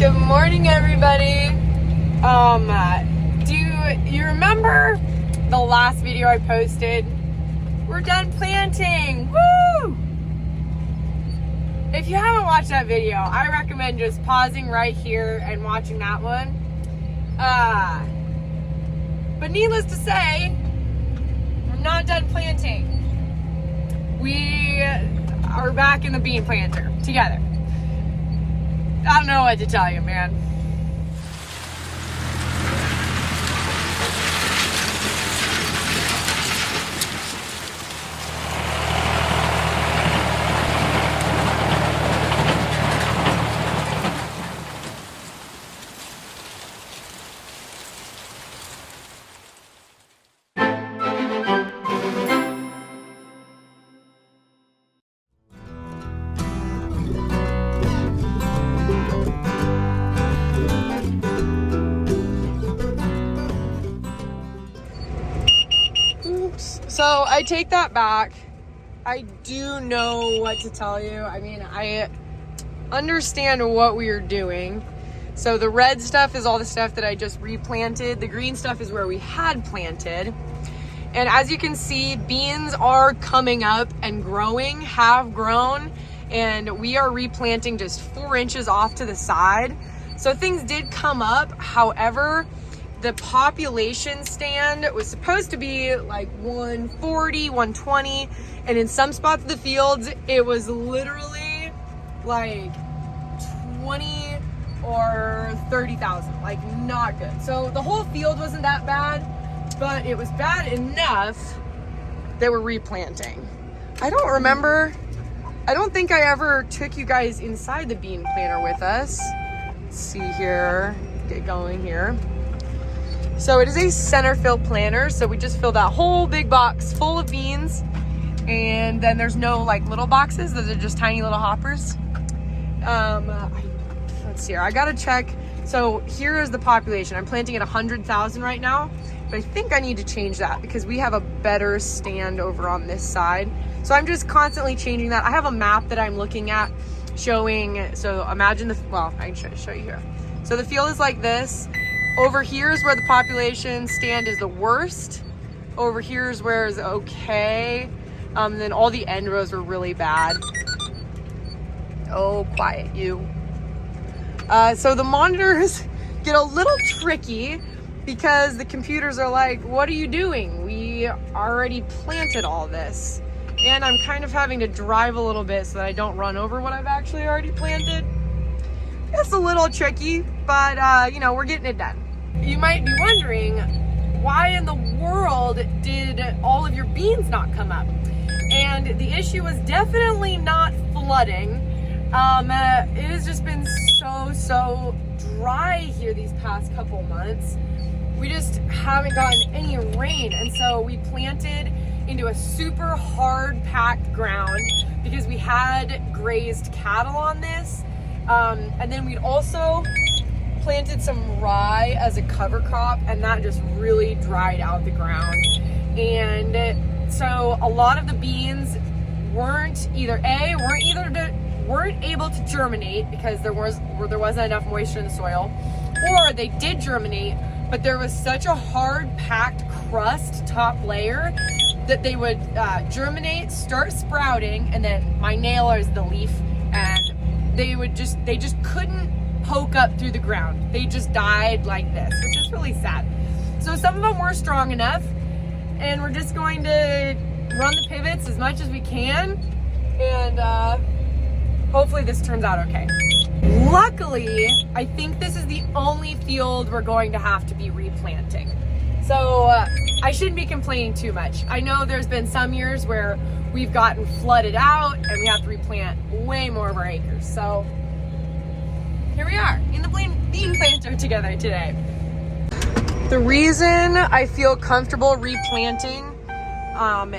Good morning, everybody. Do you remember the last video I posted? We're done planting. Woo! If you haven't watched that video, I recommend just pausing right here and watching that one. But needless to say, we're not done planting. We are back in the bean planter together. I don't know what to tell you, man. So I take that back. I do know what to tell you. I mean, I understand what we are doing. So the red stuff is all the stuff that I just replanted. The green stuff is where we had planted. And as you can see, beans are coming up and growing, have grown, and we are replanting just 4 inches off to the side. So things did come up. However, the population stand was supposed to be like 140, 120, and in some spots of the fields, it was literally like 20 or 30,000, like not good. So the whole field wasn't that bad, but it was bad enough that we're replanting. I don't think I ever took you guys inside the bean planter with us. Let's see here, get going here. So it is a center fill planter. So we just fill that whole big box full of beans. And then there's no like little boxes. Those are just tiny little hoppers. Let's see here. I gotta check. So here is the population. I'm planting at 100,000 right now. But I think I need to change that because we have a better stand over on this side. So I'm just constantly changing that. I have a map that I'm looking at showing. So imagine well, I can show you here. So the field is like this. Over here is where the population stand is the worst. Over here is where it's okay. And then all the end rows were really bad. Oh, quiet you. So the monitors get a little tricky because the computers are like, what are you doing? We already planted all this. And I'm kind of having to drive a little bit so that I don't run over what I've actually already planted. It's a little tricky, but you know, we're getting it done. You might be wondering, why in the world did all of your beans not come up? And the issue was definitely not flooding. It has just been so dry here these past couple months. We just haven't gotten any rain, and so we planted into a super hard packed ground because we had grazed cattle on this. And then we'd also planted some rye as a cover crop, and that just really dried out the ground. And so a lot of the beans weren't able to germinate because there wasn't enough moisture in the soil, or they did germinate, but there was such a hard packed crust top layer that they would germinate, start sprouting, and then my nail is the leaf, and they just couldn't poke up through the ground. They just died like this, which is really sad. So some of them were strong enough, and we're just going to run the pivots as much as we can, and hopefully this turns out okay. Luckily, I think this is the only field we're going to have to be replanting. So I shouldn't be complaining too much. I know there's been some years where we've gotten flooded out and we have to replant way more of our acres. So here we are in the bean planter together today. The reason I feel comfortable replanting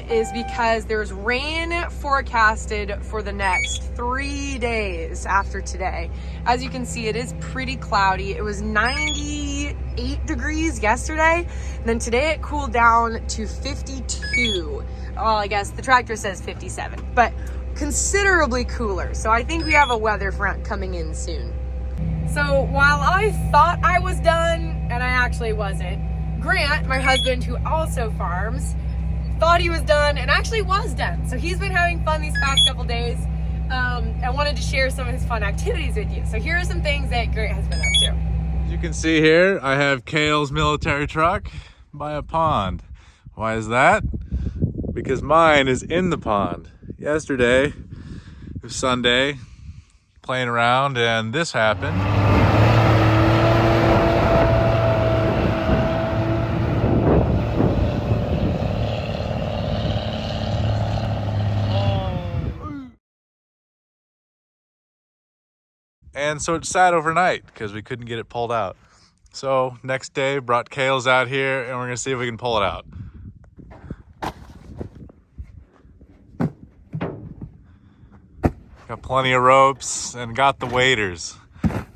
is because there's rain forecasted for the next 3 days after today. As you can see, it is pretty cloudy. It was 98 degrees yesterday, and then today it cooled down to 52. Well, I guess the tractor says 57, but considerably cooler. So I think we have a weather front coming in soon. So while I thought I was done, and I actually wasn't, Grant, my husband, who also farms, thought he was done and actually was done. So he's been having fun these past couple days. I wanted to share some of his fun activities with you. So here are some things that Grant has been up to. As you can see here, I have Kale's military truck by a pond. Why is that? Because mine is in the pond. Yesterday, it was Sunday, playing around, and this happened. And so it sat overnight because we couldn't get it pulled out. So next day, brought Kale's out here, and we're gonna see if we can pull it out. Got plenty of ropes and got the waders.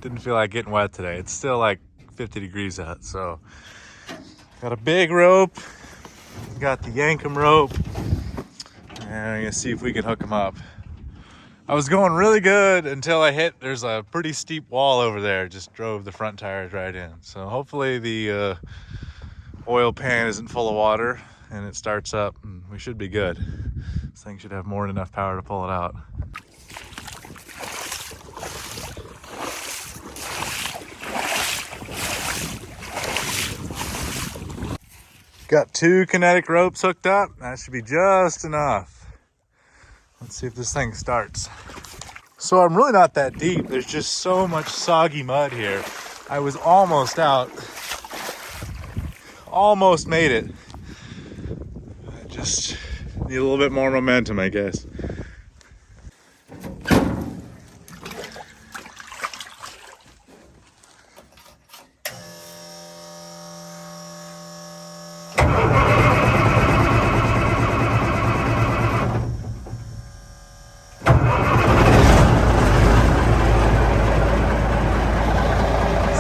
Didn't feel like getting wet today. It's still like 50 degrees out, so. Got a big rope, got the Yankum rope, and we're gonna see if we can hook them up. I was going really good until I hit, there's a pretty steep wall over there, just drove the front tires right in. So hopefully the oil pan isn't full of water and it starts up, and we should be good. This thing should have more than enough power to pull it out. Got 2 kinetic ropes hooked up. That should be just enough. Let's see if this thing starts. So I'm really not that deep. There's just so much soggy mud here. I was almost out. Almost made it. I just need a little bit more momentum, I guess.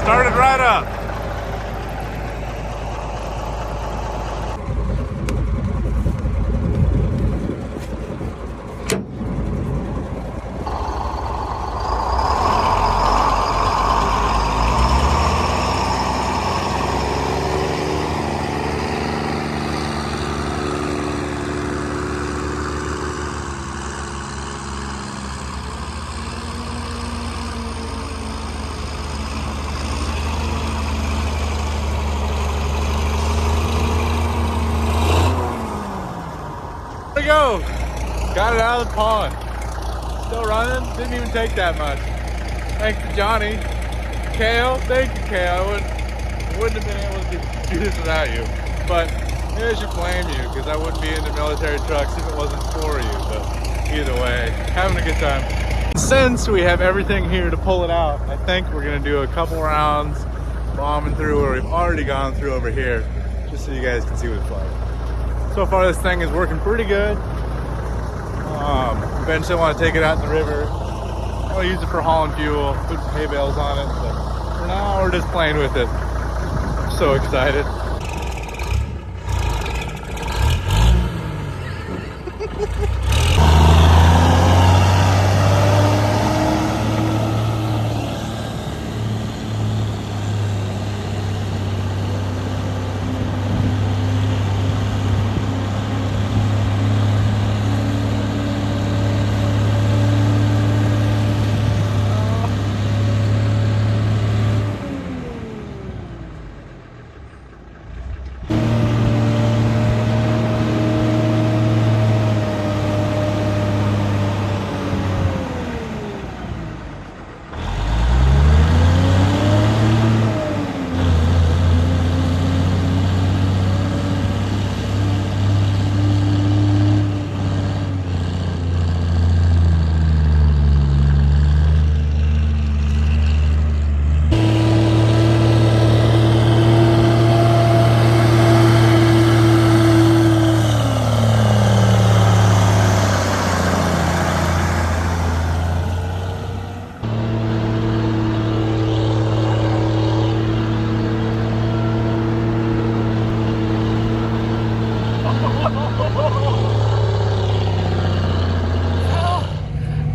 Started right up. There we go. Got it out of the pond. Still running. Didn't even take that much. Thanks to Johnny. Kale, thank you, Kale. I wouldn't have been able to do this without you. But maybe I should blame you, because I wouldn't be into military trucks if it wasn't for you. But either way, having a good time. Since we have everything here to pull it out, I think we're gonna do a couple rounds bombing through where we've already gone through over here, just so you guys can see what it's like. So far this thing is working pretty good. Eventually I want to take it out in the river. I want to use it for hauling fuel, put some hay bales on it, but for now we're just playing with it. I'm so excited.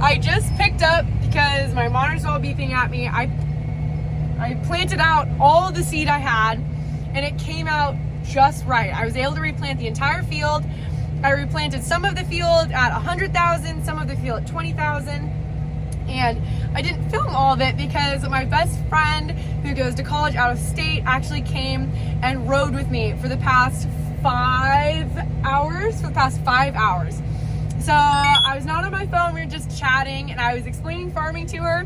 I just picked up because my monitor's all beeping at me. I I planted out all the seed I had, and it came out just right. I was able to replant the entire field. I replanted some of the field at 100,000, some of the field at 20,000. And I didn't film all of it because my best friend who goes to college out of state actually came and rode with me for the past 5 hours. So I was not on my phone, we were just chatting, and I was explaining farming to her.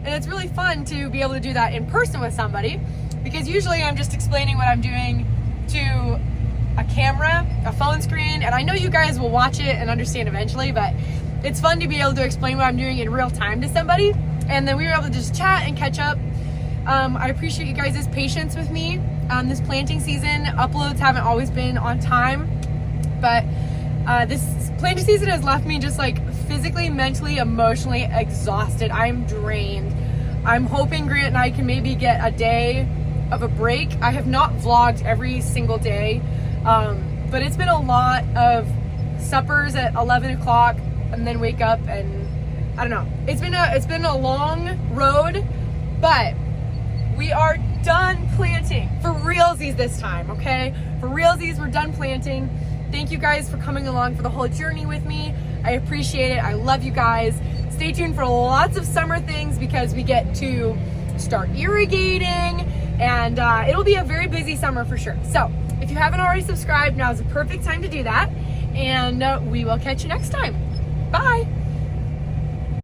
And it's really fun to be able to do that in person with somebody, because usually I'm just explaining what I'm doing to a camera, a phone screen, and I know you guys will watch it and understand eventually, but it's fun to be able to explain what I'm doing in real time to somebody. And then we were able to just chat and catch up. I appreciate you guys' patience with me. This planting season, uploads haven't always been on time, but this planting season has left me just like physically, mentally, emotionally exhausted. I'm drained. I'm hoping Grant and I can maybe get a day of a break. I have not vlogged every single day, but it's been a lot of suppers at 11 o'clock and then wake up, and I don't know. It's been a long road, but we are done planting for realsies this time, okay? For realsies, we're done planting. Thank you guys for coming along for the whole journey with me. I appreciate it. I love you guys. Stay tuned for lots of summer things because we get to start irrigating, and it'll be a very busy summer for sure. So if you haven't already subscribed, now is the perfect time to do that, and we will catch you next time. Bye.